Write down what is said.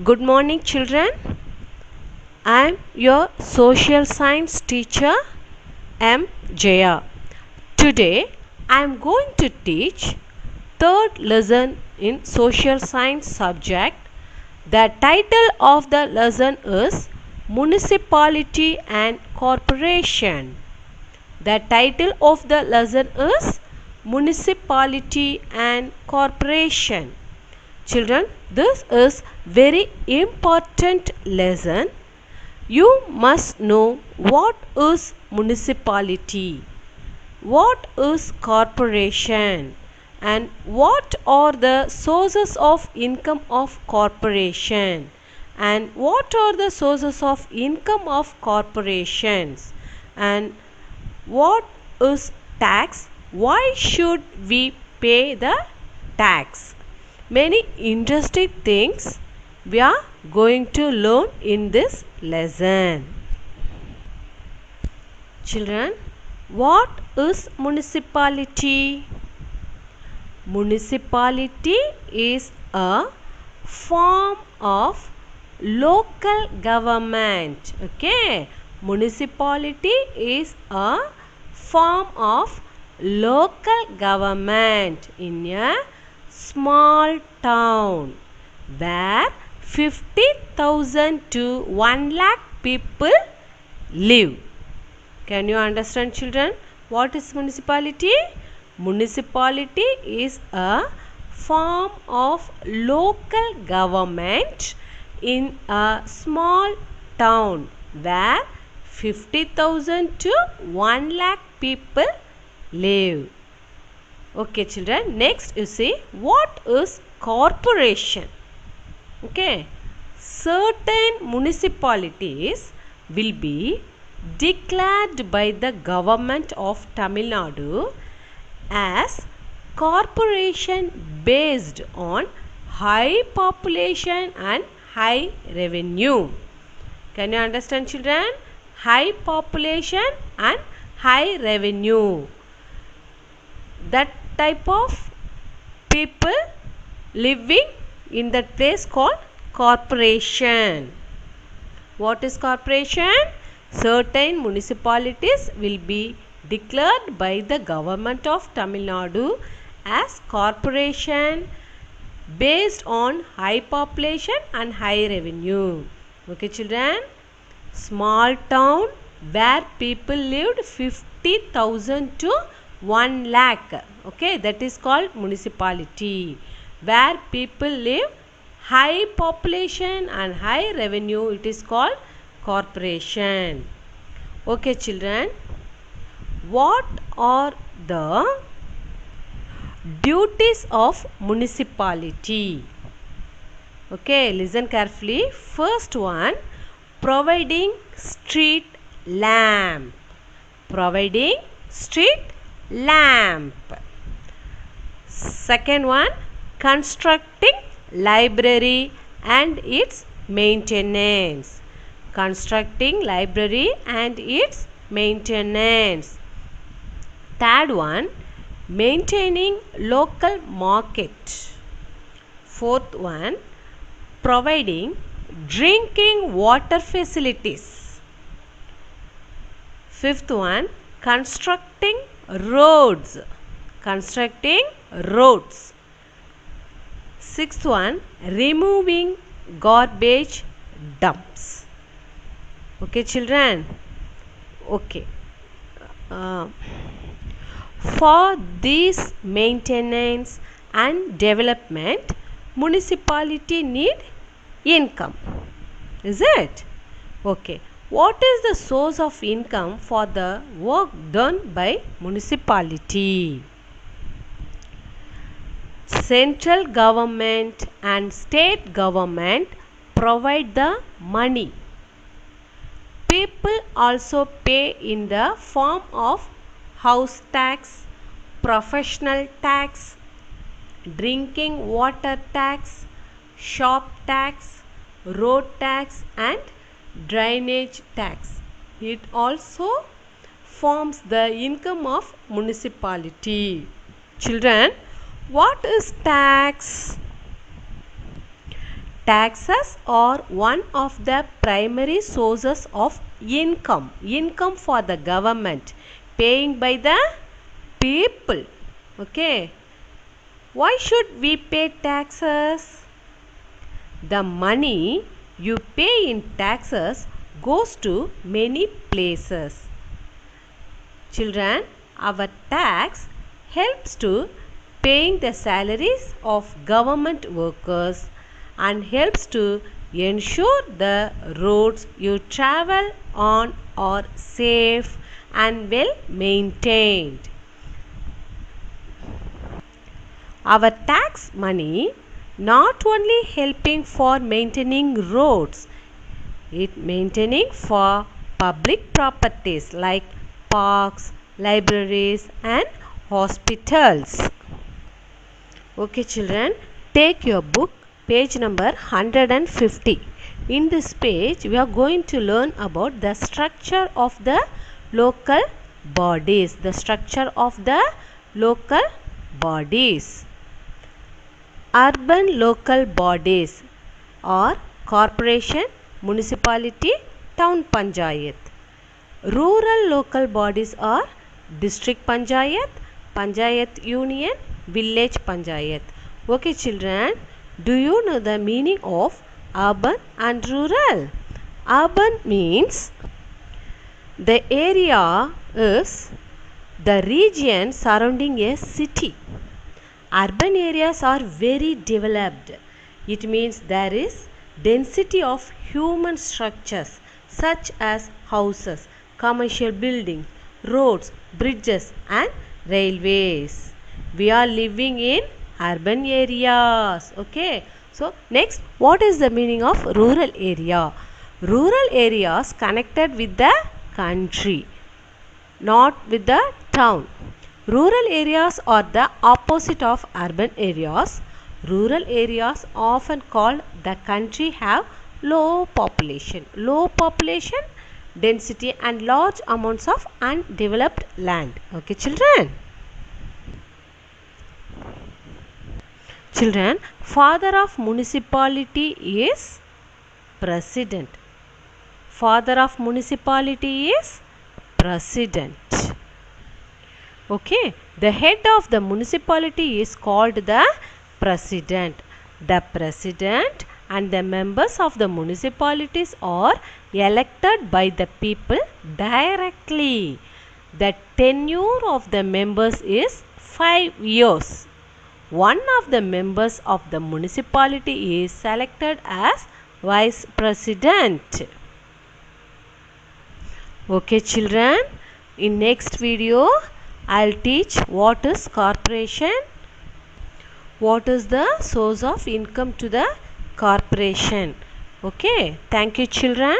Good morning, children. I am your social science teacher, M. Jaya. Today, I am going to teach third lesson in social science subject. The title of the lesson is Municipality and Corporation. The title of the lesson is Municipality and Corporation. Children, this is very important lesson. You must know what is municipality, what is corporation, and what are the sources of income of corporation, and what are the sources of income of corporations, and what is tax, why should we pay the tax. Many interesting things we are going to learn in this lesson. Children, what is municipality? Municipality is a form of local government. Okay, municipality is a form of local government in a small town where 50,000 to 1 lakh people live. Can you understand, children? What is municipality? Municipality is a form of local government in a small town where 50,000 to 1 lakh people live. Okay, children. Next, you see what is corporation. Okay, certain municipalities will be declared by the government of Tamil Nadu as corporation based on high population and high revenue. Can you understand, children? High population and high revenue. That type of people living in that place called corporation. What is corporation? Certain municipalities will be declared by the government of Tamil Nadu as corporation based on high population and high revenue. Okay, children? Small town where people lived 50,000 to 1 lakh. Okay, that is called municipality. Where people live high population and high revenue, it is called corporation. Okay, children, what are the duties of municipality? Okay, listen carefully. First one, providing street lamp. Providing street lamp. Second one, constructing library and its maintenance. Constructing library and its maintenance. Third one, maintaining local market. Fourth one, providing drinking water facilities. Fifth one, constructing roads. Constructing roads. Sixth one, removing garbage dumps. Okay, children? Okay. For this maintenance and development, municipality need income. Is it? Okay. What is the source of income for the work done by municipality? Central government and state government provide the money. People also pay in the form of house tax, professional tax, drinking water tax, shop tax, road tax and drainage tax. It also forms the income of municipality. Children, what is tax? Taxes are one of the primary sources of income for the government, paying by the people. Okay. Why should we pay taxes? The money you pay in taxes goes to many places. Children, our tax helps to paying the salaries of government workers and helps to ensure the roads you travel on are safe and well maintained. Our tax money not only helping for maintaining roads, it maintaining for public properties like parks, libraries and hospitals. Okay children, take your book page number 150. In this page we are going to learn about the structure of the local bodies. The structure of the local bodies. Urban local bodies are corporation, municipality, town panchayat. Rural local bodies are district panchayat, panchayat union, village panchayat. Okay children, do you know the meaning of urban and rural? Urban means the area is the region surrounding a city. Urban areas are very developed. It means there is density of human structures such as houses, commercial buildings, roads, bridges and railways. We are living in urban areas. Okay. So next, what is the meaning of rural area? Rural areas connected with the country, not with the town. Rural areas are the opposite of urban areas. Rural areas often called the country have low population. Low population density and large amounts of undeveloped land. Okay children. Children, father of municipality is president. Father of municipality is president. Okay, the head of the municipality is called the president. The president and the members of the municipalities are elected by the people directly. The tenure of the members is 5 years. One of the members of the municipality is selected as vice president. Okay children, in next video I'll teach what is corporation, what is the source of income to the corporation. Okay, thank you children.